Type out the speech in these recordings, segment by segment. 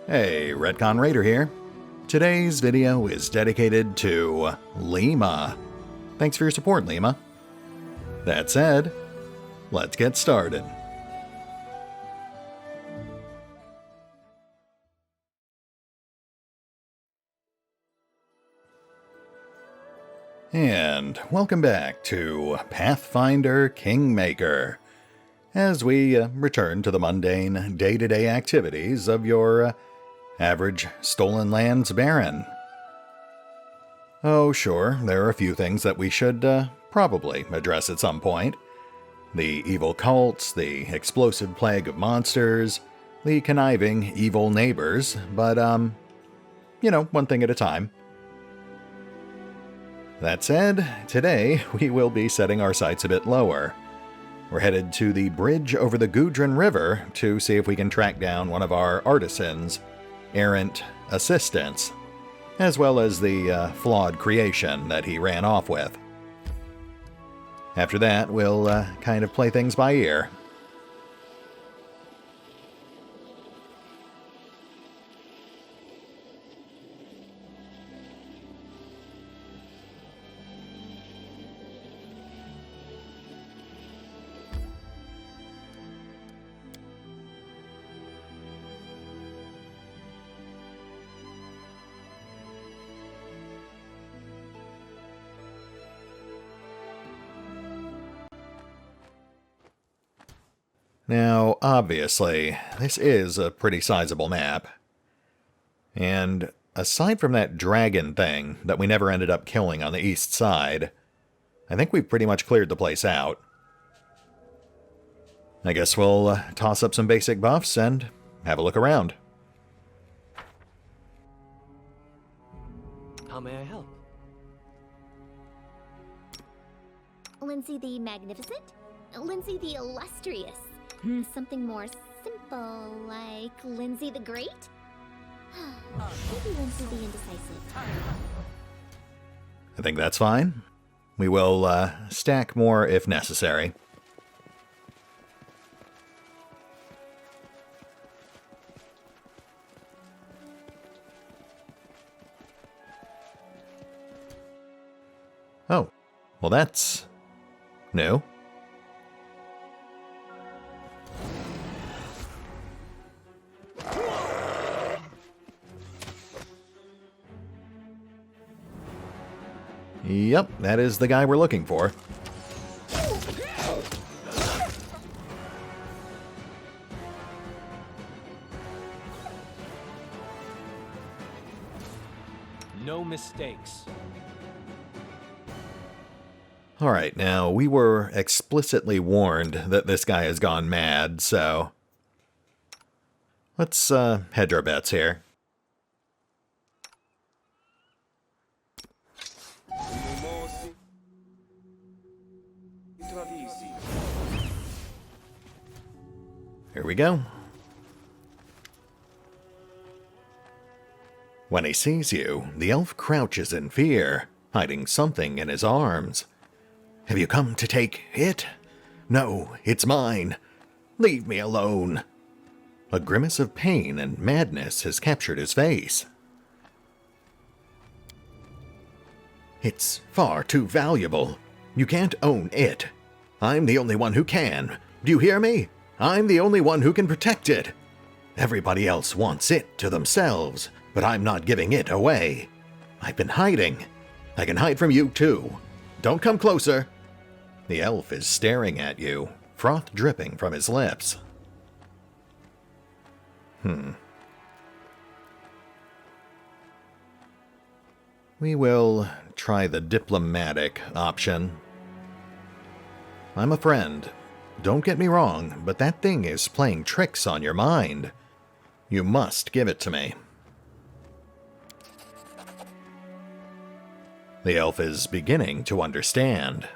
Hey, RetconRaider here. Today's video is dedicated to Lima. Thanks for your support, Lima. That said, let's get started. And welcome back to Pathfinder Kingmaker, as we return to the mundane day-to-day activities of your average Stolen Lands Baron. Oh sure, there are a few things that we should probably address at some point. The evil cults, the explosive plague of monsters, the conniving evil neighbors, but one thing at a time. That said, today we will be setting our sights a bit lower. We're headed to the bridge over the Gudrun River to see if we can track down one of our artisans' errant assistants, as well as the flawed creation that he ran off with. After that, we'll kind of play things by ear. Now, obviously, this is a pretty sizable map. And aside from that dragon thing that we never ended up killing on the east side, I think we've pretty much cleared the place out. I guess we'll toss up some basic buffs and have a look around. How may I help? Lindsay the Magnificent? Lindsay the Illustrious? Something more simple, like Lindsay the Great? Maybe Lindsay the Indecisive. I think that's fine. We will stack more if necessary. Oh, well that's new. Yep, that is the guy we're looking for. No mistakes. Alright, now we were explicitly warned that this guy has gone mad, so let's hedge our bets here. Here we go. When he sees you, the elf crouches in fear, hiding something in his arms. Have you come to take it? No, it's mine. Leave me alone. A grimace of pain and madness has captured his face. It's far too valuable. You can't own it. I'm the only one who can. Do you hear me? I'm the only one who can protect it. Everybody else wants it to themselves, but I'm not giving it away. I've been hiding. I can hide from you too. Don't come closer. The elf is staring at you, froth dripping from his lips. We will try the diplomatic option. I'm a friend. Don't get me wrong, but that thing is playing tricks on your mind. You must give it to me. The elf is beginning to understand.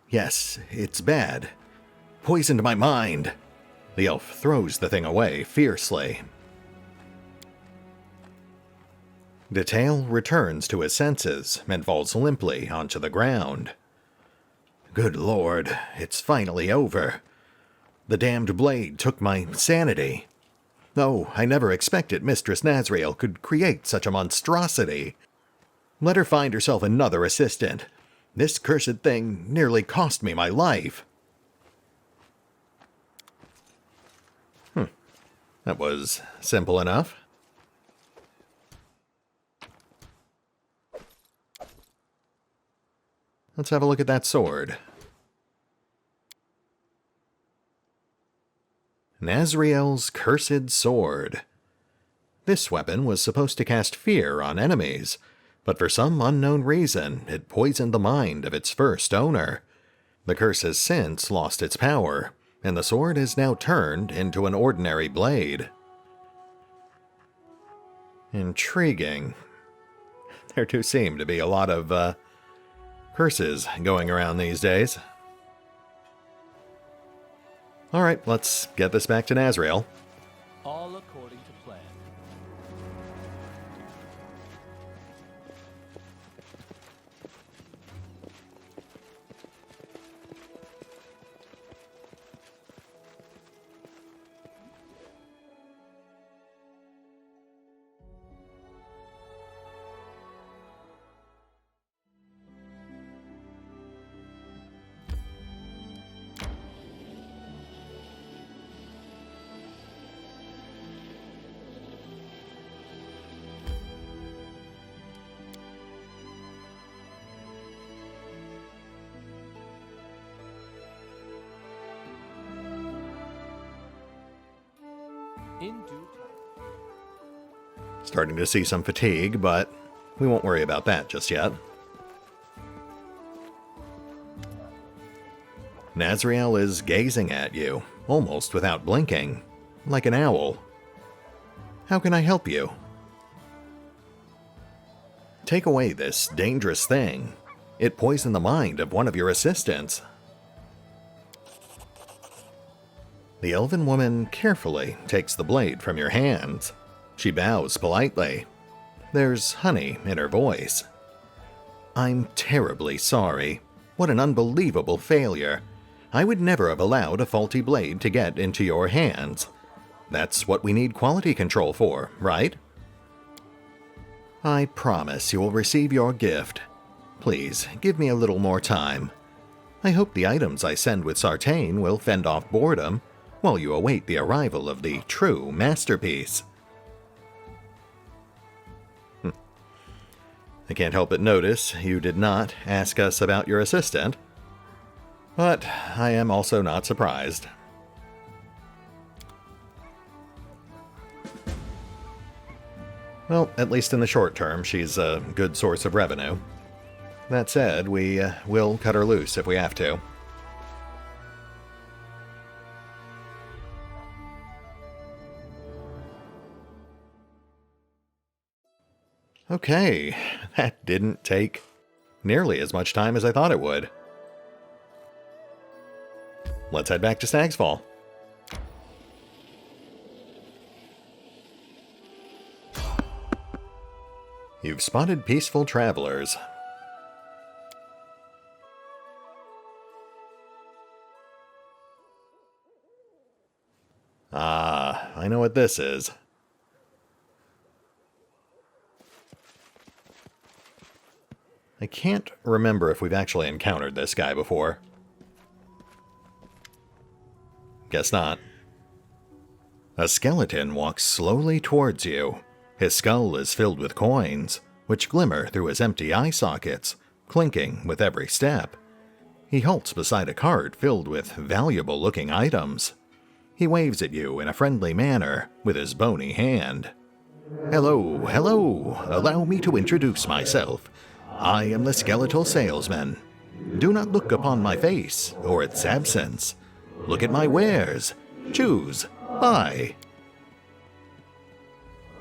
Yes, it's bad. Poisoned my mind. The elf throws the thing away fiercely. Ditael returns to his senses and falls limply onto the ground. Good Lord, it's finally over. The damned blade took my sanity. Oh, I never expected Mistress Nazriel could create such a monstrosity. Let her find herself another assistant. This cursed thing nearly cost me my life. That was simple enough. Let's have a look at that sword. Nazriel's Cursed Sword. This weapon was supposed to cast fear on enemies, but for some unknown reason, it poisoned the mind of its first owner. The curse has since lost its power, and the sword is now turned into an ordinary blade. Intriguing. There do seem to be a lot of, curses going around these days. Alright, let's get this back to Nazriel. All according to plan. In due time. Starting to see some fatigue, but we won't worry about that just yet. Nazriel is gazing at you, almost without blinking, like an owl. How can I help you? Take away this dangerous thing. It poisoned the mind of one of your assistants. The elven woman carefully takes the blade from your hands. She bows politely. There's honey in her voice. I'm terribly sorry. What an unbelievable failure. I would never have allowed a faulty blade to get into your hands. That's what we need quality control for, right? I promise you will receive your gift. Please, give me a little more time. I hope the items I send with Sartain will fend off boredom while you await the arrival of the true masterpiece. I can't help but notice you did not ask us about your assistant, but I am also not surprised. Well, at least in the short term, she's a good source of revenue. That said, we will cut her loose if we have to. Okay, that didn't take nearly as much time as I thought it would. Let's head back to Snag's Fall. You've spotted peaceful travelers. Ah, I know what this is. I can't remember if we've actually encountered this guy before. Guess not. A skeleton walks slowly towards you. His skull is filled with coins, which glimmer through his empty eye sockets, clinking with every step. He halts beside a cart filled with valuable-looking items. He waves at you in a friendly manner with his bony hand. Hello, hello. Allow me to introduce myself. I am the skeletal salesman. Do not look upon my face or its absence. Look at my wares. Choose. Buy.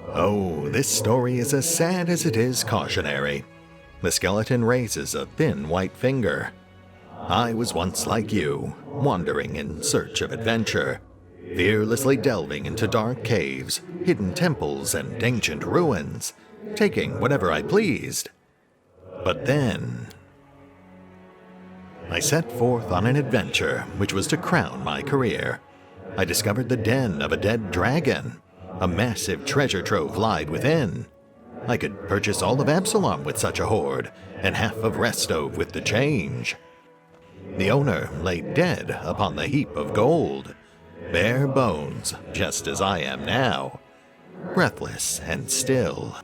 Oh, this story is as sad as it is cautionary. The skeleton raises a thin white finger. I was once like you, wandering in search of adventure, fearlessly delving into dark caves, hidden temples, and ancient ruins, taking whatever I pleased. But then I set forth on an adventure which was to crown my career. I discovered the den of a dead dragon. A massive treasure trove lied within. I could purchase all of Absalom with such a hoard, and half of Restove with the change. The owner lay dead upon the heap of gold, bare bones, just as I am now, breathless and still.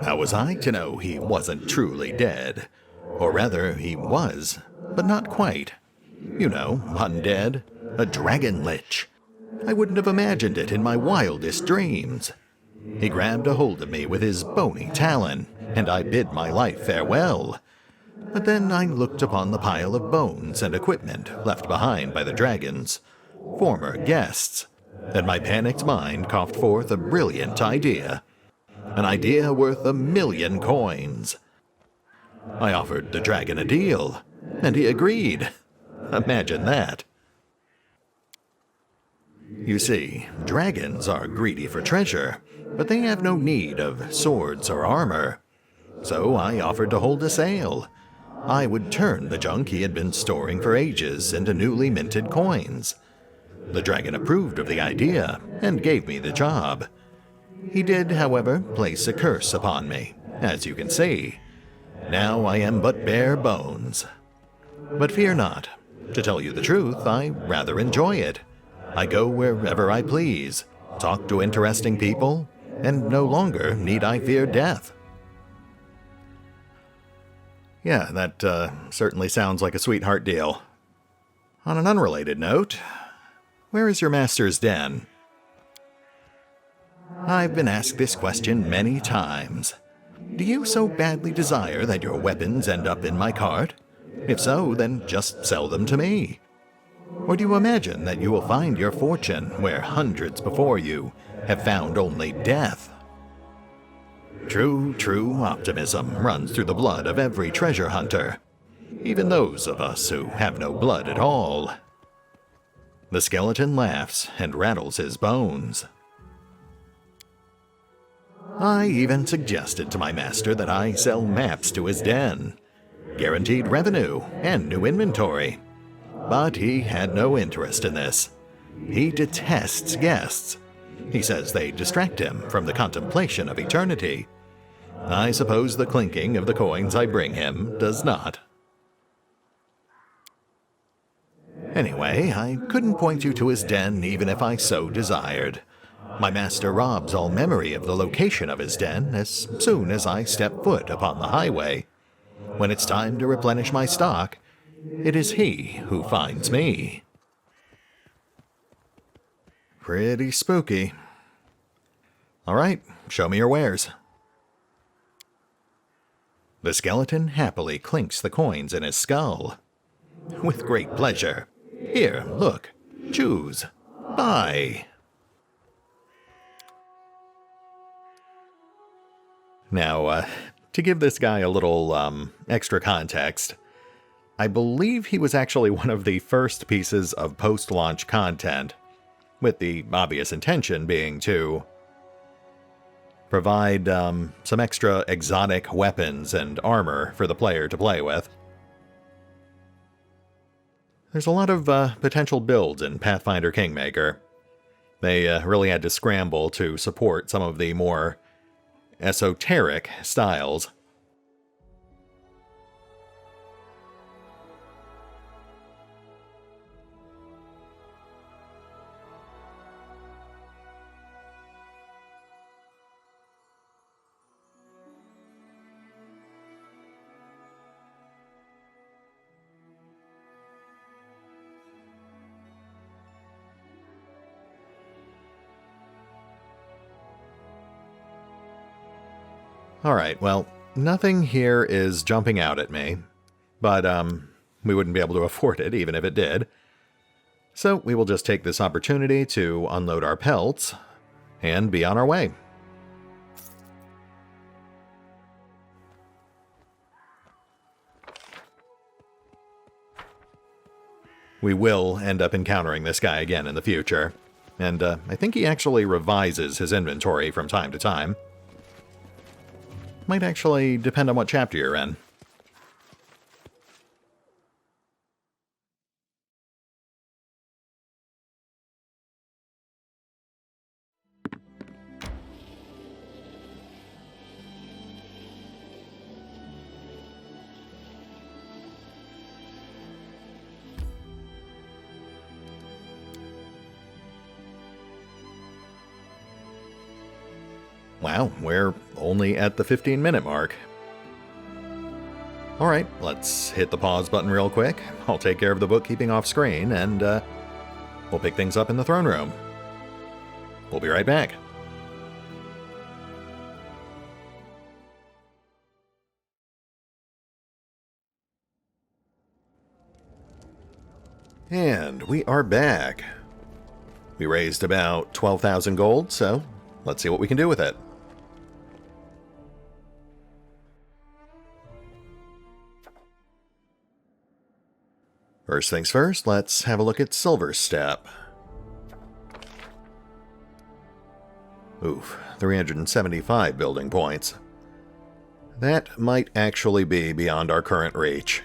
How was I to know he wasn't truly dead? Or rather, he was, but not quite. You know, undead, a dragon lich. I wouldn't have imagined it in my wildest dreams. He grabbed a hold of me with his bony talon, and I bid my life farewell. But then I looked upon the pile of bones and equipment left behind by the dragons, former guests, and my panicked mind coughed forth a brilliant idea. An idea worth 1,000,000 coins. I offered the dragon a deal, and he agreed. Imagine that. You see, dragons are greedy for treasure, but they have no need of swords or armor. So I offered to hold a sale. I would turn the junk he had been storing for ages into newly minted coins. The dragon approved of the idea and gave me the job. He did, however, place a curse upon me, as you can see. Now I am but bare bones. But fear not. To tell you the truth, I rather enjoy it. I go wherever I please, talk to interesting people, and no longer need I fear death. Yeah, that certainly sounds like a sweetheart deal. On an unrelated note, where is your master's den? I've been asked this question many times. Do you so badly desire that your weapons end up in my cart? If so, then just sell them to me. Or do you imagine that you will find your fortune where hundreds before you have found only death? True optimism runs through the blood of every treasure hunter, even those of us who have no blood at all. The skeleton laughs and rattles his bones. I even suggested to my master that I sell maps to his den, guaranteed revenue and new inventory. But he had no interest in this. He detests guests. He says they distract him from the contemplation of eternity. I suppose the clinking of the coins I bring him does not. Anyway, I couldn't point you to his den even if I so desired. My master robs all memory of the location of his den as soon as I step foot upon the highway. When it's time to replenish my stock, it is he who finds me. Pretty spooky. All right, show me your wares. The skeleton happily clinks the coins in his skull. With great pleasure. Here, look. Choose. Buy. Now, to give this guy a little extra context, I believe he was actually one of the first pieces of post-launch content, with the obvious intention being to provide some extra exotic weapons and armor for the player to play with. There's a lot of potential builds in Pathfinder Kingmaker. They really had to scramble to support some of the more esoteric styles. Alright, well, nothing here is jumping out at me, but we wouldn't be able to afford it even if it did. So we will just take this opportunity to unload our pelts and be on our way. We will end up encountering this guy again in the future, and I think he actually revises his inventory from time to time. Might actually depend on what chapter you're in. wow, we're only at the 15-minute mark. Alright, let's hit the pause button real quick. I'll take care of the bookkeeping off screen, and we'll pick things up in the throne room. We'll be right back. And we are back. We raised about 12,000 gold, so let's see what we can do with it. First things first, let's have a look at Silverstep. Oof, 375 building points. That might actually be beyond our current reach.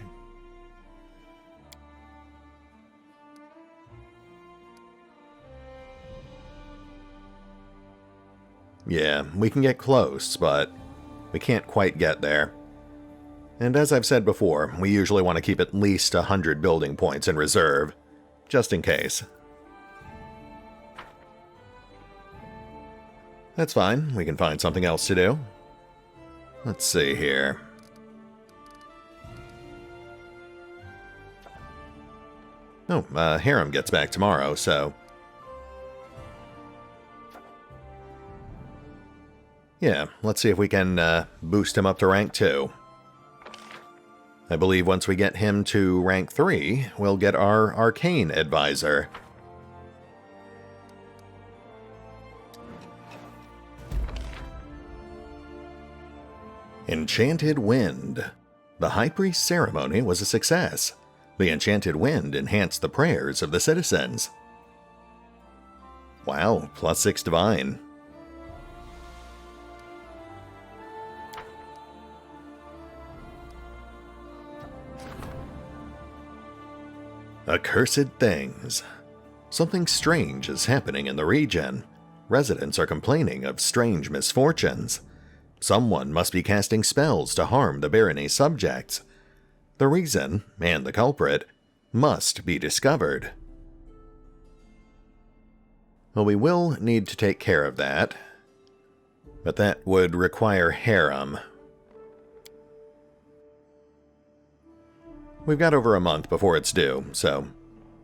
Yeah, we can get close, but we can't quite get there. And as I've said before, we usually want to keep at least 100 building points in reserve, just in case. That's fine, we can find something else to do. Let's see here. Oh, Harem gets back tomorrow, so... yeah, let's see if we can boost him up to rank 2. I believe once we get him to rank 3, we'll get our Arcane Advisor. Enchanted Wind. The High Priest ceremony was a success. The Enchanted Wind enhanced the prayers of the citizens. Wow, +6 Divine. Accursed things. Something strange is happening in the region. Residents are complaining of strange misfortunes. Someone must be casting spells to harm the barony's subjects. The reason, and the culprit, must be discovered. Well, we will need to take care of that. But that would require Harem. We've got over a month before it's due, so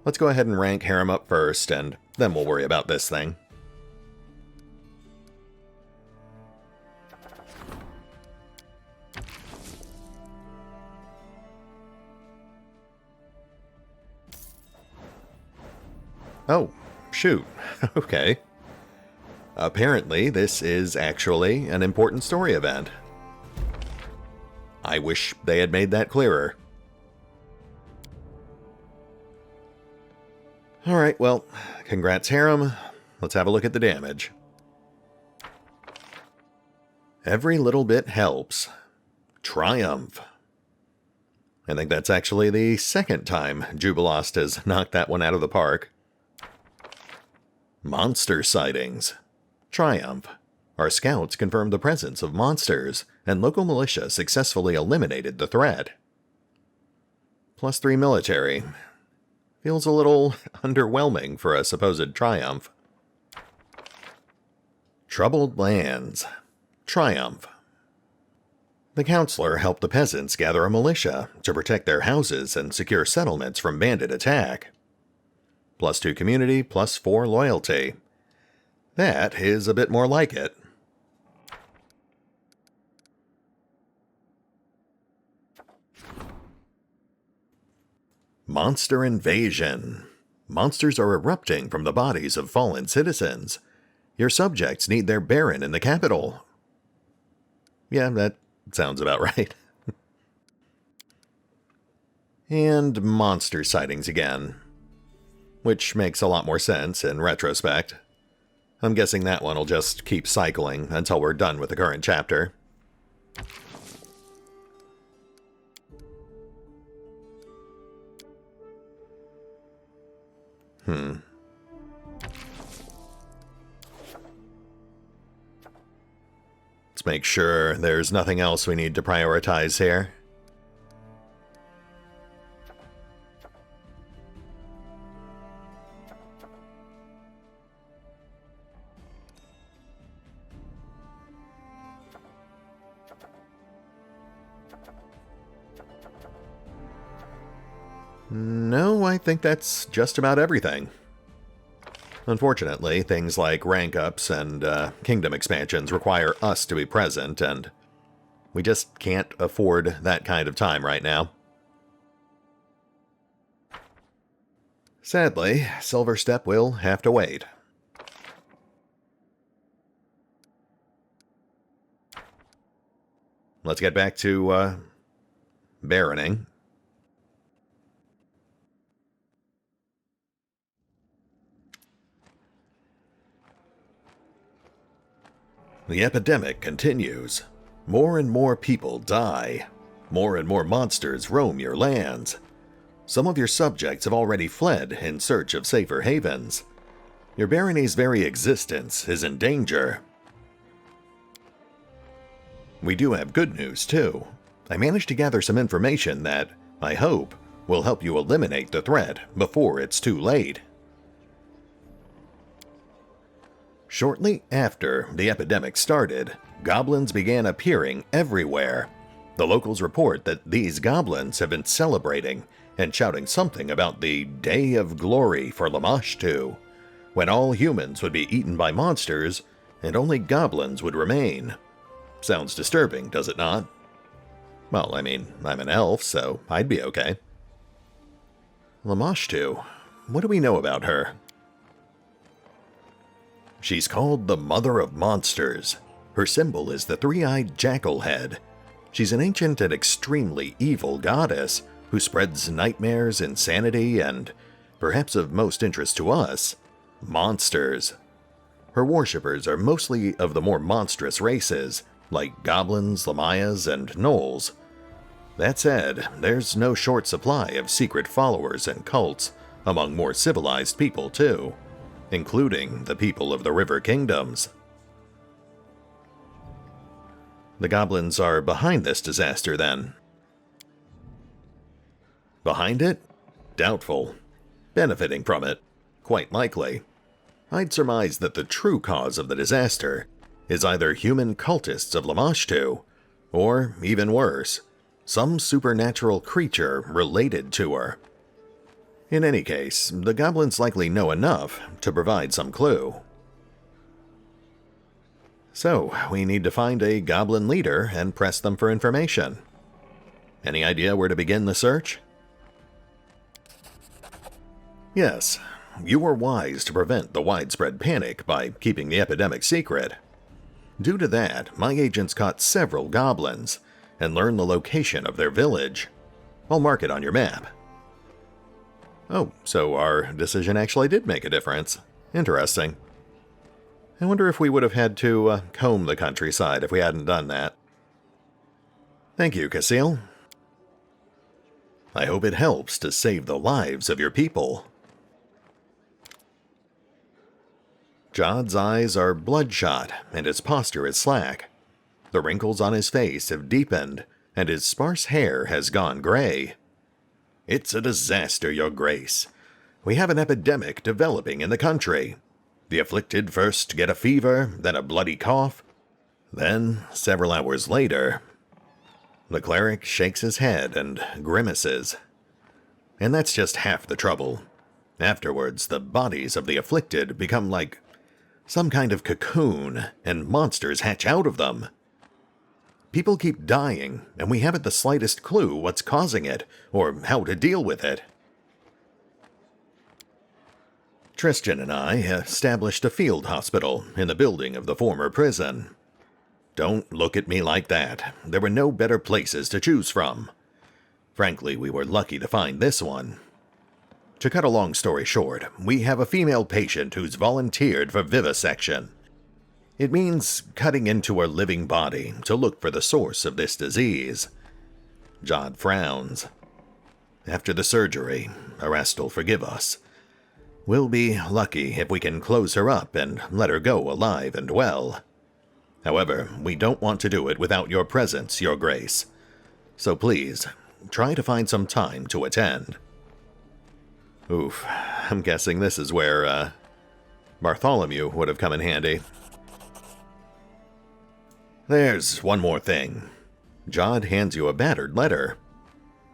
let's go ahead and rank Harem up first, and then we'll worry about this thing. Oh, shoot. Okay. Apparently, this is actually an important story event. I wish they had made that clearer. Alright, well, congrats Harem. Let's have a look at the damage. Every little bit helps. Triumph. I think that's actually the second time Jubilost has knocked that one out of the park. Monster sightings. Triumph. Our scouts confirmed the presence of monsters, and local militia successfully eliminated the threat. +3 military. Feels a little underwhelming for a supposed triumph. Troubled lands. Triumph. The counselor helped the peasants gather a militia to protect their houses and secure settlements from bandit attack. +2 community, +4 loyalty. That is a bit more like it. Monster invasion. Monsters are erupting from the bodies of fallen citizens. Your subjects need their baron in the capital. Yeah, that sounds about right. And monster sightings again. Which makes a lot more sense in retrospect. I'm guessing that one will just keep cycling until we're done with the current chapter. Let's make sure there's nothing else we need to prioritize here. No, I think that's just about everything. Unfortunately, things like rank ups and kingdom expansions require us to be present, and we just can't afford that kind of time right now. Sadly, Silverstep will have to wait. Let's get back to baroning. The epidemic continues. More and more people die. More and more monsters roam your lands. Some of your subjects have already fled in search of safer havens. Your barony's very existence is in danger. We do have good news, too. I managed to gather some information that, I hope, will help you eliminate the threat before it's too late. Shortly after the epidemic started, goblins began appearing everywhere. The locals report that these goblins have been celebrating and shouting something about the Day of Glory for Lamashtu, when all humans would be eaten by monsters and only goblins would remain. Sounds disturbing, does it not? Well, I mean, I'm an elf, so I'd be okay. Lamashtu, what do we know about her? She's called the Mother of Monsters. Her symbol is the three-eyed jackal head. She's an ancient and extremely evil goddess who spreads nightmares, insanity, and, perhaps of most interest to us, monsters. Her worshippers are mostly of the more monstrous races, like goblins, lamayas, and gnolls. That said, there's no short supply of secret followers and cults among more civilized people, too, including the people of the River Kingdoms. The goblins are behind this disaster, then. Behind it? Doubtful. Benefiting from it? Quite likely. I'd surmise that the true cause of the disaster is either human cultists of Lamashtu, or, even worse, some supernatural creature related to her. In any case, the goblins likely know enough to provide some clue. So, we need to find a goblin leader and press them for information. Any idea where to begin the search? Yes, you were wise to prevent the widespread panic by keeping the epidemic secret. Due to that, my agents caught several goblins and learned the location of their village. I'll mark it on your map. Oh, so our decision actually did make a difference. Interesting. I wonder if we would have had to comb the countryside if we hadn't done that. Thank you, Casil. I hope it helps to save the lives of your people. Jod's eyes are bloodshot, and his posture is slack. The wrinkles on his face have deepened, and his sparse hair has gone gray. It's a disaster, Your Grace. We have an epidemic developing in the country. The afflicted first get a fever, then a bloody cough. Then, several hours later, the cleric shakes his head and grimaces. And that's just half the trouble. Afterwards, the bodies of the afflicted become like some kind of cocoon, and monsters hatch out of them. People keep dying, and we haven't the slightest clue what's causing it, or how to deal with it. Tristan and I established a field hospital in the building of the former prison. Don't look at me like that. There were no better places to choose from. Frankly, we were lucky to find this one. To cut a long story short, we have a female patient who's volunteered for vivisection. It means cutting into her living body to look for the source of this disease. Jod frowns. After the surgery, Erast'll forgive us. We'll be lucky if we can close her up and let her go alive and well. However, we don't want to do it without your presence, Your Grace. So please, try to find some time to attend. Oof, I'm guessing this is where, Bartholomew would have come in handy. There's one more thing. Jod hands you a battered letter.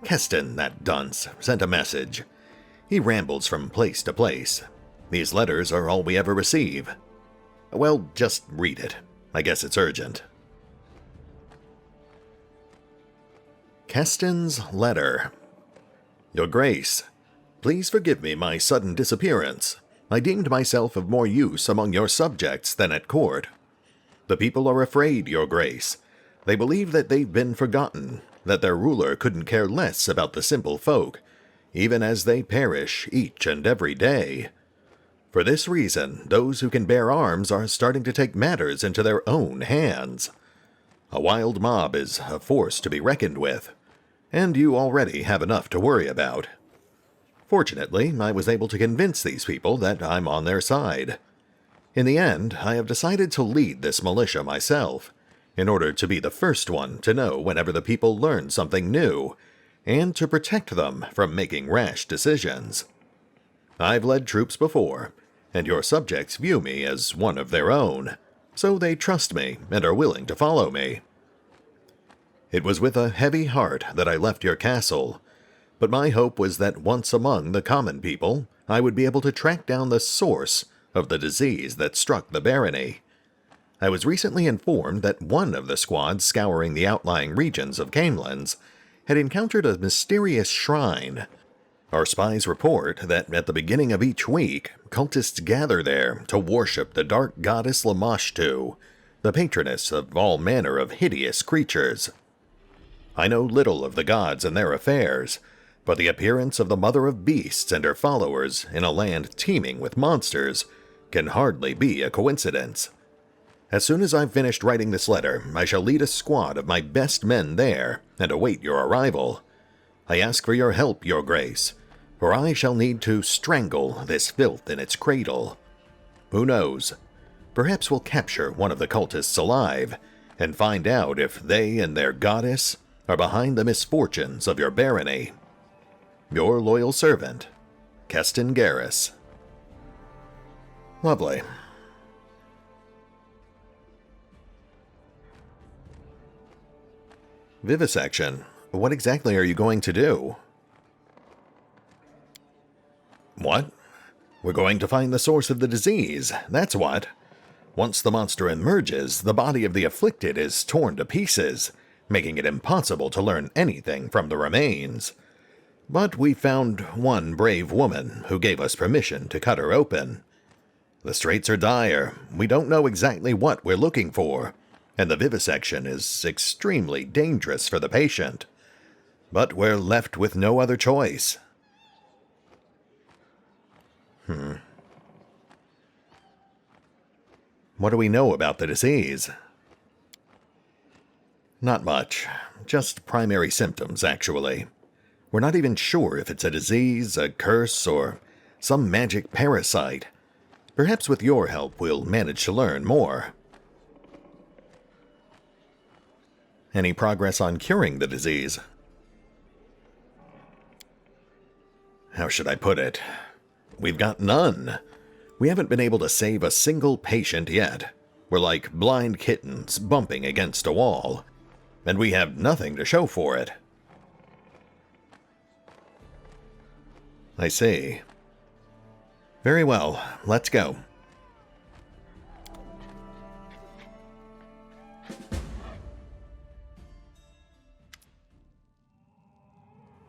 Keston, that dunce, sent a message. He rambles from place to place. These letters are all we ever receive. Well, just read it. I guess it's urgent. Keston's letter. Your Grace, please forgive me my sudden disappearance. I deemed myself of more use among your subjects than at court. The people are afraid, Your Grace. They believe that they've been forgotten, that their ruler couldn't care less about the simple folk, even as they perish each and every day. For this reason, those who can bear arms are starting to take matters into their own hands. A wild mob is a force to be reckoned with, and you already have enough to worry about. Fortunately, I was able to convince these people that I'm on their side. In the end, I have decided to lead this militia myself, in order to be the first one to know whenever the people learn something new, and to protect them from making rash decisions. I've led troops before, and your subjects view me as one of their own, so they trust me and are willing to follow me. It was with a heavy heart that I left your castle, but my hope was that once among the common people, I would be able to track down the source of the disease that struck the barony. I was recently informed that one of the squads scouring the outlying regions of Camelins had encountered a mysterious shrine. Our spies report that at the beginning of each week, cultists gather there to worship the dark goddess Lamashtu, the patroness of all manner of hideous creatures. I know little of the gods and their affairs, but the appearance of the Mother of Beasts and her followers in a land teeming with monsters can hardly be a coincidence. As soon as I've finished writing this letter, I shall lead a squad of my best men there and await your arrival. I ask for your help, Your Grace, for I shall need to strangle this filth in its cradle. Who knows? Perhaps we'll capture one of the cultists alive and find out if they and their goddess are behind the misfortunes of your barony. Your loyal servant, Keston Garrus. Lovely. Vivisection. What exactly are you going to do? What? We're going to find the source of the disease, that's what. Once the monster emerges, the body of the afflicted is torn to pieces, making it impossible to learn anything from the remains. But we found one brave woman who gave us permission to cut her open. The straits are dire. We don't know exactly what we're looking for, and the vivisection is extremely dangerous for the patient. But we're left with no other choice. What do we know about the disease? Not much. Just primary symptoms, actually. We're not even sure if it's a disease, a curse, or some magic parasite. Perhaps with your help we'll manage to learn more. Any progress on curing the disease? How should I put it? We've got none. We haven't been able to save a single patient yet. We're like blind kittens bumping against a wall, and we have nothing to show for it. I see. Very well, let's go.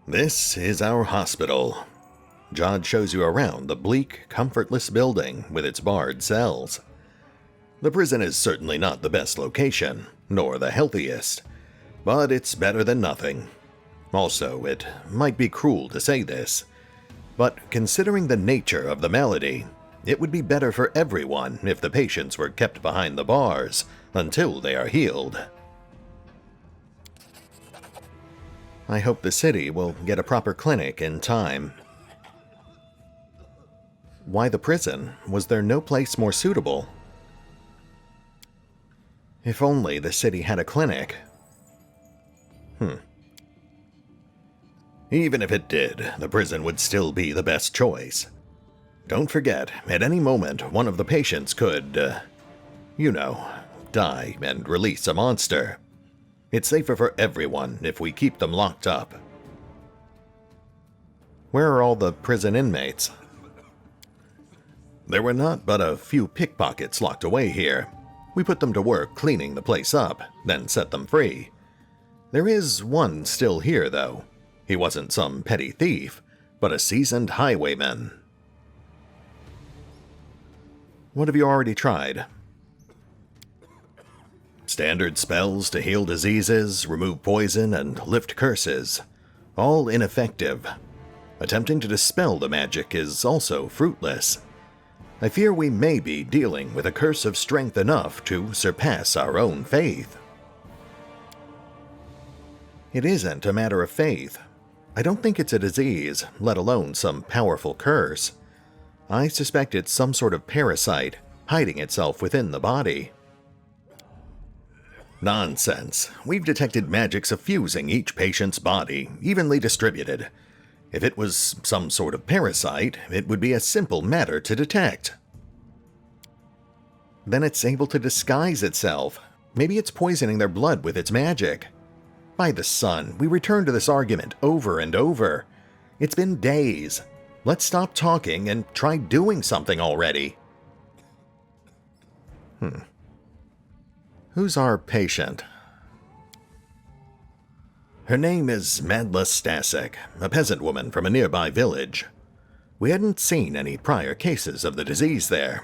This is our hospital. Jod shows you around the bleak, comfortless building with its barred cells. The prison is certainly not the best location, nor the healthiest, but it's better than nothing. Also, it might be cruel to say this, but considering the nature of the malady, it would be better for everyone if the patients were kept behind the bars until they are healed. I hope the city will get a proper clinic in time. Why the prison? Was there no place more suitable? If only the city had a clinic. Even if it did, the prison would still be the best choice. Don't forget, at any moment, one of the patients could, die and release a monster. It's safer for everyone if we keep them locked up. Where are all the prison inmates? There were not but a few pickpockets locked away here. We put them to work cleaning the place up, then set them free. There is one still here, though. He wasn't some petty thief, but a seasoned highwayman. What have you already tried? Standard spells to heal diseases, remove poison, and lift curses. All ineffective. Attempting to dispel the magic is also fruitless. I fear we may be dealing with a curse of strength enough to surpass our own faith. It isn't a matter of faith. I don't think it's a disease, let alone some powerful curse. I suspect it's some sort of parasite, hiding itself within the body. Nonsense. We've detected magic suffusing each patient's body, evenly distributed. If it was some sort of parasite, it would be a simple matter to detect. Then it's able to disguise itself. Maybe it's poisoning their blood with its magic. By the sun, we return to this argument over and over. It's been days. Let's stop talking and try doing something already. Who's our patient? Her name is Madla Stasek, a peasant woman from a nearby village. We hadn't seen any prior cases of the disease there.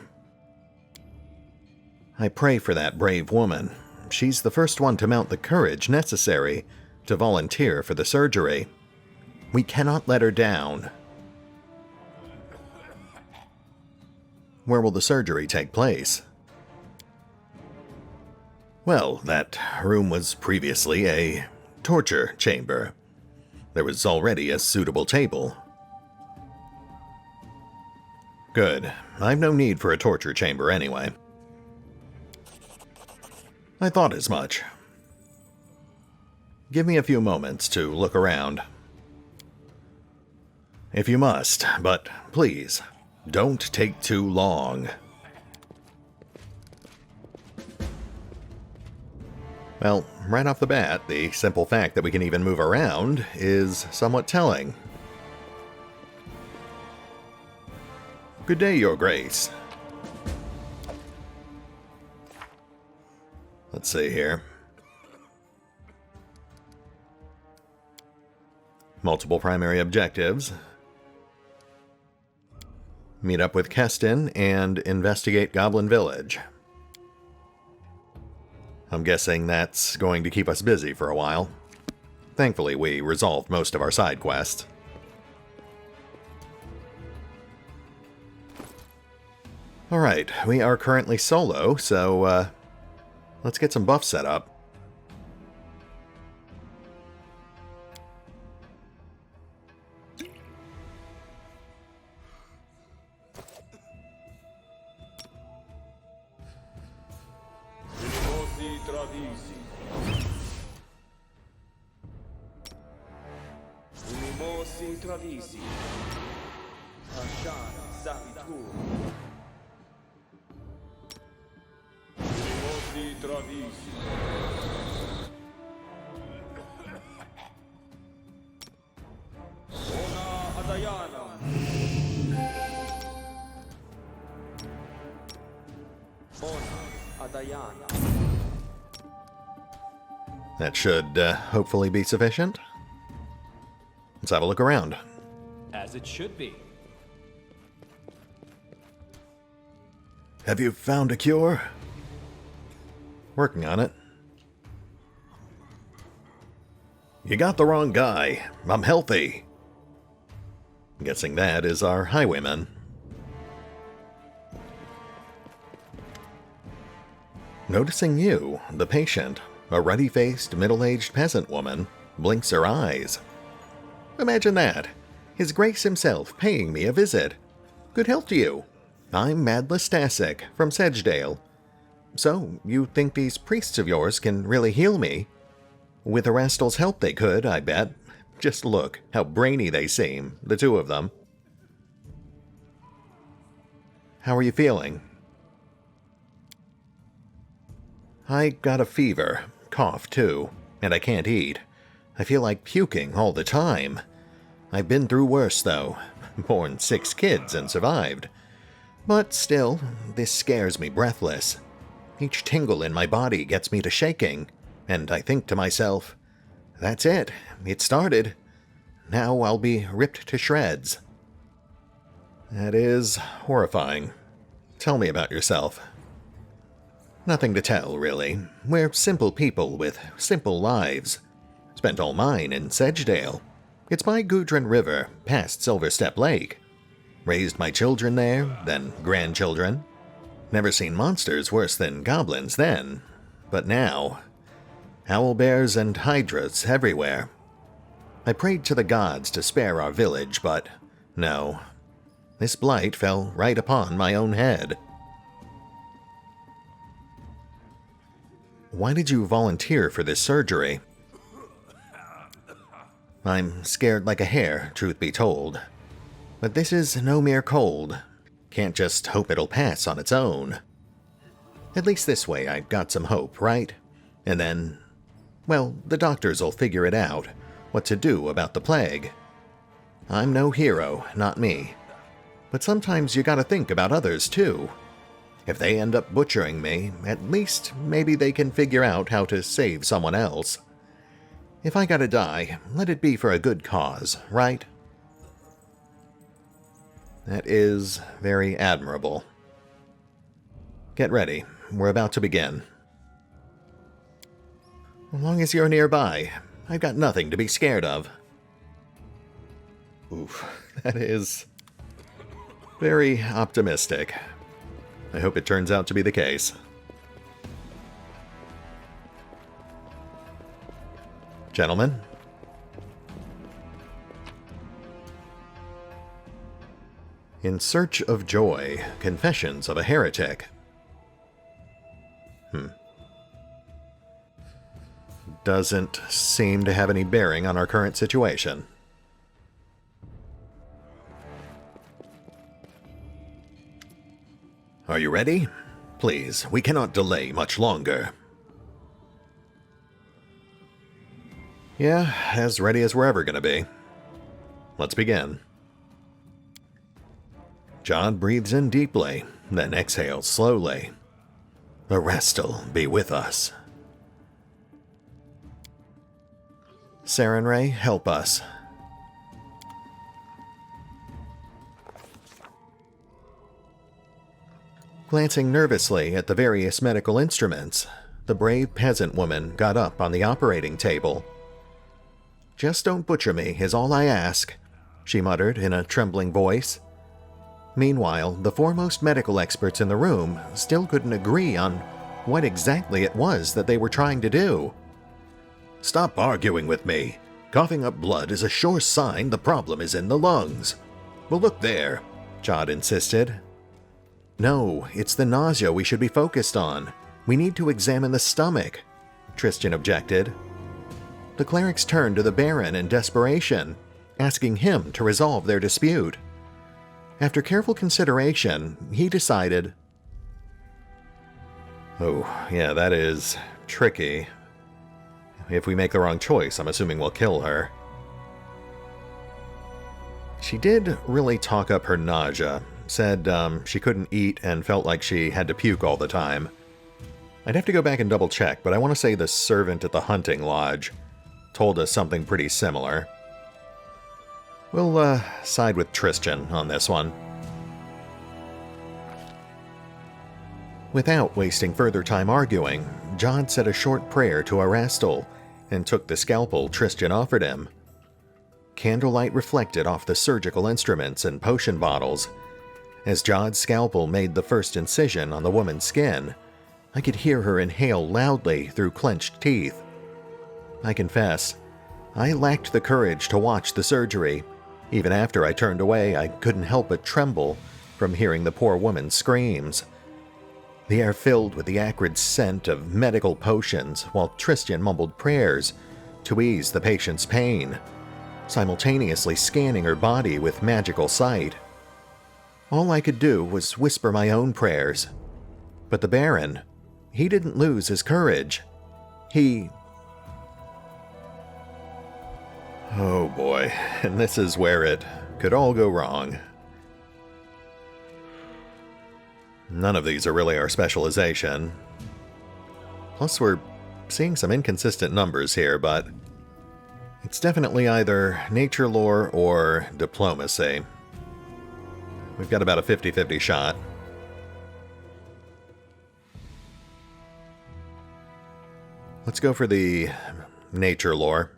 I pray for that brave woman. She's the first one to mount the courage necessary to volunteer for the surgery. We cannot let her down. Where will the surgery take place? Well, that room was previously a torture chamber. There was already a suitable table. Good. I've no need for a torture chamber anyway. I thought as much. Give me a few moments to look around. If you must, but please, don't take too long. Well, right off the bat, the simple fact that we can even move around is somewhat telling. Good day, Your Grace. Let's see here. Multiple primary objectives. Meet up with Keston and investigate Goblin Village. I'm guessing that's going to keep us busy for a while. Thankfully, we resolved most of our side quests. Alright, we are currently solo, so let's get some buffs set up. That should hopefully be sufficient. Let's have a look around. As it should be. Have you found a cure? Working on it. You got the wrong guy. I'm healthy. Guessing that is our highwayman. Noticing you, the patient, a ruddy-faced, middle-aged peasant woman, blinks her eyes. Imagine that. His Grace himself paying me a visit. Good health to you. I'm Madla Stasek from Sedgedale. So, you think these priests of yours can really heal me? With Erastil's help they could, I bet. Just look how brainy they seem, the two of them. How are you feeling? I got a fever, cough too, and I can't eat. I feel like puking all the time. I've been through worse, though. Born 6 kids and survived. But still, this scares me breathless. Each tingle in my body gets me to shaking, and I think to myself, that's it, it started. Now I'll be ripped to shreds. That is horrifying. Tell me about yourself. Nothing to tell, really. We're simple people with simple lives. Spent all mine in Sedgedale. It's by Gudrun River, past Silverstep Lake. Raised my children there, then grandchildren. Never seen monsters worse than goblins then. But now, owlbears and hydras everywhere. I prayed to the gods to spare our village, but no. This blight fell right upon my own head. Why did you volunteer for this surgery? I'm scared like a hare, truth be told. But this is no mere cold. Can't just hope it'll pass on its own. At least this way I've got some hope, right? And then, well, the doctors'll figure it out, what to do about the plague. I'm no hero, not me. But sometimes you gotta think about others, too. If they end up butchering me, at least maybe they can figure out how to save someone else. If I gotta die, let it be for a good cause, right? That is very admirable. Get ready. We're about to begin. As long as you're nearby, I've got nothing to be scared of. Oof, that is very optimistic. I hope it turns out to be the case. Gentlemen. In Search of Joy, Confessions of a Heretic. Doesn't seem to have any bearing on our current situation. Are you ready? Please, we cannot delay much longer. Yeah, as ready as we're ever going to be. Let's begin. John breathes in deeply, then exhales slowly. The rest'll be with us. Sarenrae, help us. Glancing nervously at the various medical instruments, the brave peasant woman got up on the operating table. Just don't butcher me is all I ask, she muttered in a trembling voice. Meanwhile, the foremost medical experts in the room still couldn't agree on what exactly it was that they were trying to do. Stop arguing with me. Coughing up blood is a sure sign the problem is in the lungs. Well, look there, Jod insisted. No, it's the nausea we should be focused on. We need to examine the stomach, Tristan objected. The clerics turned to the Baron in desperation, asking him to resolve their dispute. After careful consideration, he decided, oh, yeah, that is tricky. If we make the wrong choice, I'm assuming we'll kill her. She did really talk up her nausea, said she couldn't eat and felt like she had to puke all the time. I'd have to go back and double check, but I want to say the servant at the hunting lodge told us something pretty similar. We'll side with Tristan on this one. Without wasting further time arguing, John said a short prayer to Erastil and took the scalpel Tristan offered him. Candlelight reflected off the surgical instruments and potion bottles. As Jod's scalpel made the first incision on the woman's skin, I could hear her inhale loudly through clenched teeth. I confess, I lacked the courage to watch the surgery. Even after I turned away, I couldn't help but tremble from hearing the poor woman's screams. The air filled with the acrid scent of medical potions while Tristan mumbled prayers to ease the patient's pain, simultaneously scanning her body with magical sight. All I could do was whisper my own prayers. But the Baron, he didn't lose his courage. Oh boy, and this is where it could all go wrong. None of these are really our specialization. Plus we're seeing some inconsistent numbers here, but it's definitely either nature lore or diplomacy. We've got about a 50-50 shot. Let's go for the nature lore.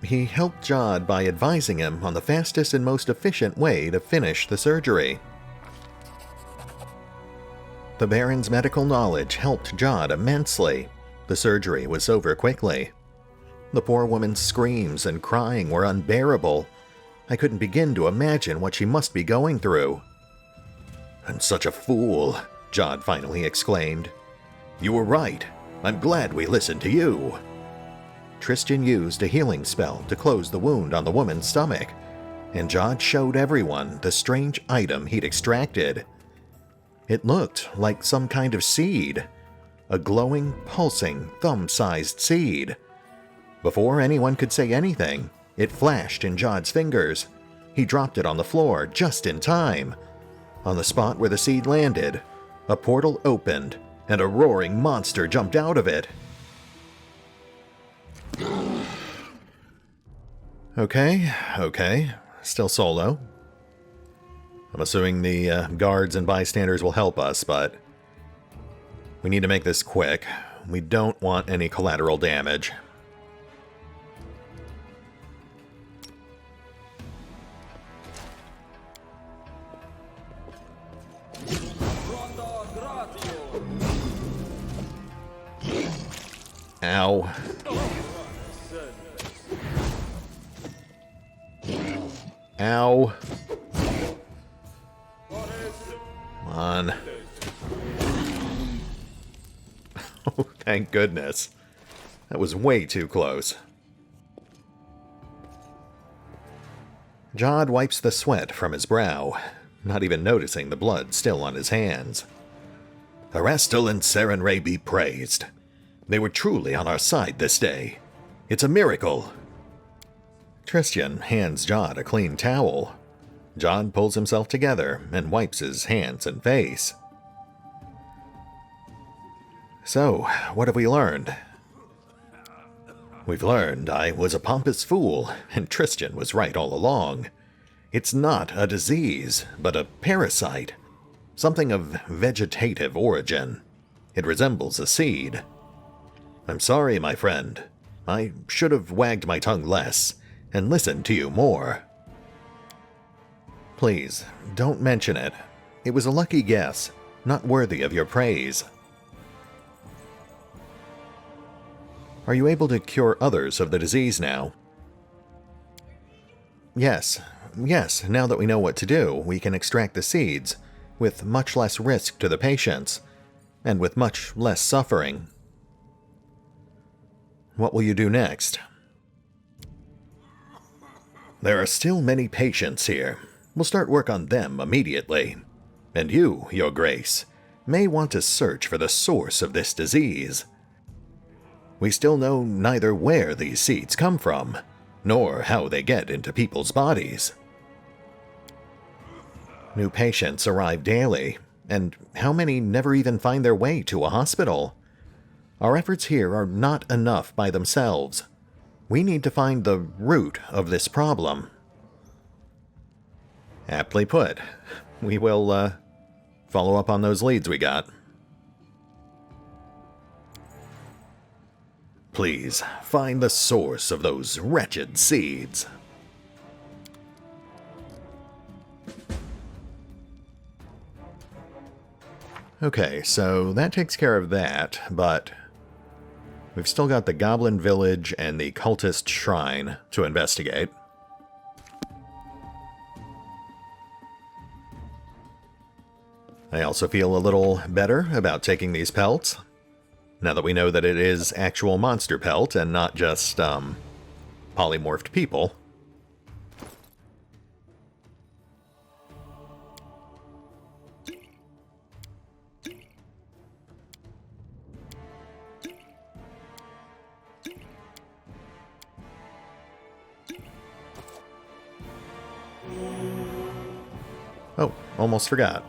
He helped Jod by advising him on the fastest and most efficient way to finish the surgery. The Baron's medical knowledge helped Jod immensely. The surgery was over quickly. The poor woman's screams and crying were unbearable. I couldn't begin to imagine what she must be going through. "I'm such a fool," Jod finally exclaimed. "You were right. I'm glad we listened to you." Tristan used a healing spell to close the wound on the woman's stomach, and Jod showed everyone the strange item he'd extracted. It looked like some kind of seed, a glowing, pulsing, thumb-sized seed. Before anyone could say anything, it flashed in Jod's fingers. He dropped it on the floor just in time. On the spot where the seed landed, a portal opened, and a roaring monster jumped out of it. Okay. Still solo. I'm assuming the guards and bystanders will help us, but we need to make this quick. We don't want any collateral damage. Ow. Ow. Come on. Oh, thank goodness. That was way too close. Jod wipes the sweat from his brow, not even noticing the blood still on his hands. Erastil and Sarenrae be praised. They were truly on our side this day. It's a miracle. Tristan hands Jod a clean towel. Jod pulls himself together and wipes his hands and face. So, what have we learned? We've learned I was a pompous fool, and Tristan was right all along. It's not a disease, but a parasite. Something of vegetative origin. It resembles a seed. I'm sorry, my friend. I should have wagged my tongue less and listened to you more. Please, don't mention it. It was a lucky guess, not worthy of your praise. Are you able to cure others of the disease now? Yes, now that we know what to do, we can extract the seeds, with much less risk to the patients, and with much less suffering. What will you do next? There are still many patients here. We'll start work on them immediately. And you, Your Grace, may want to search for the source of this disease. We still know neither where these seeds come from, nor how they get into people's bodies. New patients arrive daily, and how many never even find their way to a hospital? Our efforts here are not enough by themselves. We need to find the root of this problem. Aptly put. We will, follow up on those leads we got. Please, find the source of those wretched seeds. Okay, so that takes care of that, but we've still got the Goblin Village and the Cultist Shrine to investigate. I also feel a little better about taking these pelts, now that we know that it is actual monster pelt and not just, polymorphed people. Oh, almost forgot.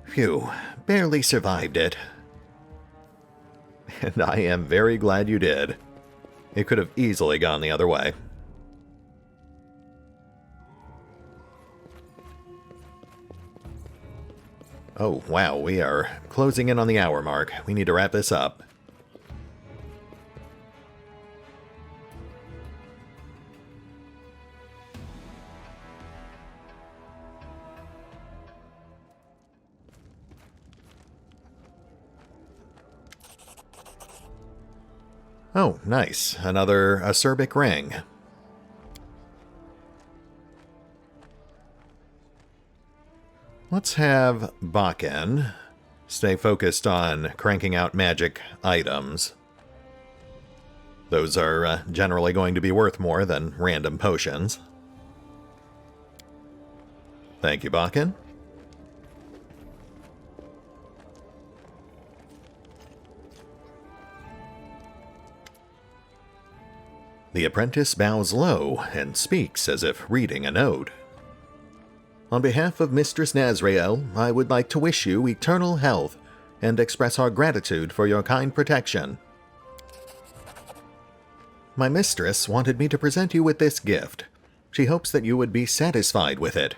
Phew, barely survived it. And I am very glad you did. It could have easily gone the other way. Oh, wow, we are closing in on the hour mark. We need to wrap this up. Oh, nice. Another acerbic ring. Let's have Bakken stay focused on cranking out magic items. Those are generally going to be worth more than random potions. Thank you, Bakken. The apprentice bows low and speaks as if reading a note. On behalf of Mistress Nazriel, I would like to wish you eternal health and express our gratitude for your kind protection. My mistress wanted me to present you with this gift. She hopes that you would be satisfied with it.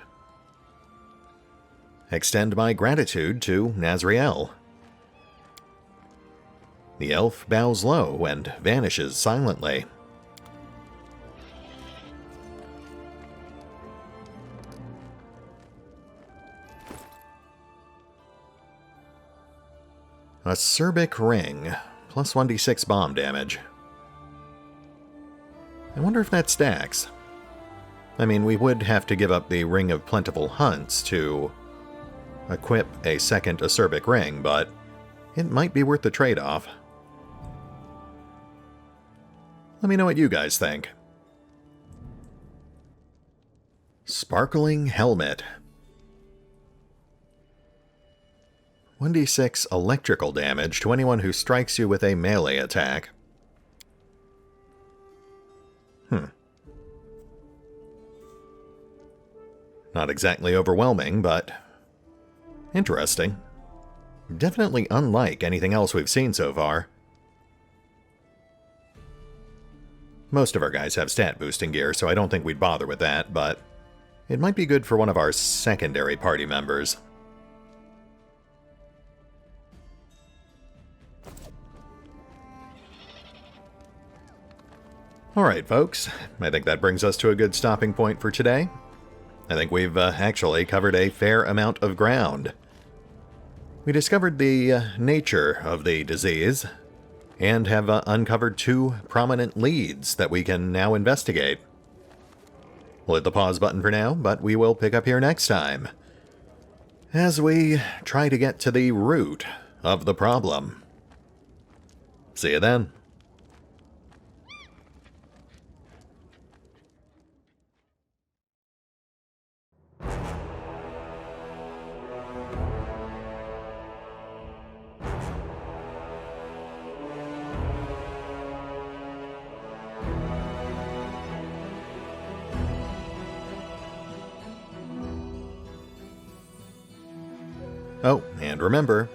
Extend my gratitude to Nazriel. The elf bows low and vanishes silently. Acerbic ring, plus 1d6 bomb damage. I wonder if that stacks. I mean, we would have to give up the Ring of Plentiful Hunts to equip a second acerbic ring, but it might be worth the trade-off. Let me know what you guys think. Sparkling Helmet. 1d6 electrical damage to anyone who strikes you with a melee attack. Not exactly overwhelming, but interesting. Definitely unlike anything else we've seen so far. Most of our guys have stat boosting gear, so I don't think we'd bother with that, but it might be good for one of our secondary party members. Alright, folks, I think that brings us to a good stopping point for today. I think we've actually covered a fair amount of ground. We discovered the nature of the disease, and have uncovered 2 prominent leads that we can now investigate. We'll hit the pause button for now, but we will pick up here next time, as we try to get to the root of the problem. See you then. Oh, and remember,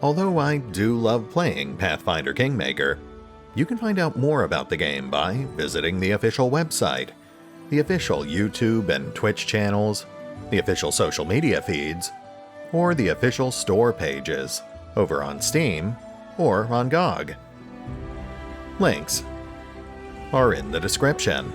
although I do love playing Pathfinder Kingmaker, you can find out more about the game by visiting the official website, the official YouTube and Twitch channels, the official social media feeds, or the official store pages over on Steam or on GOG. Links are in the description.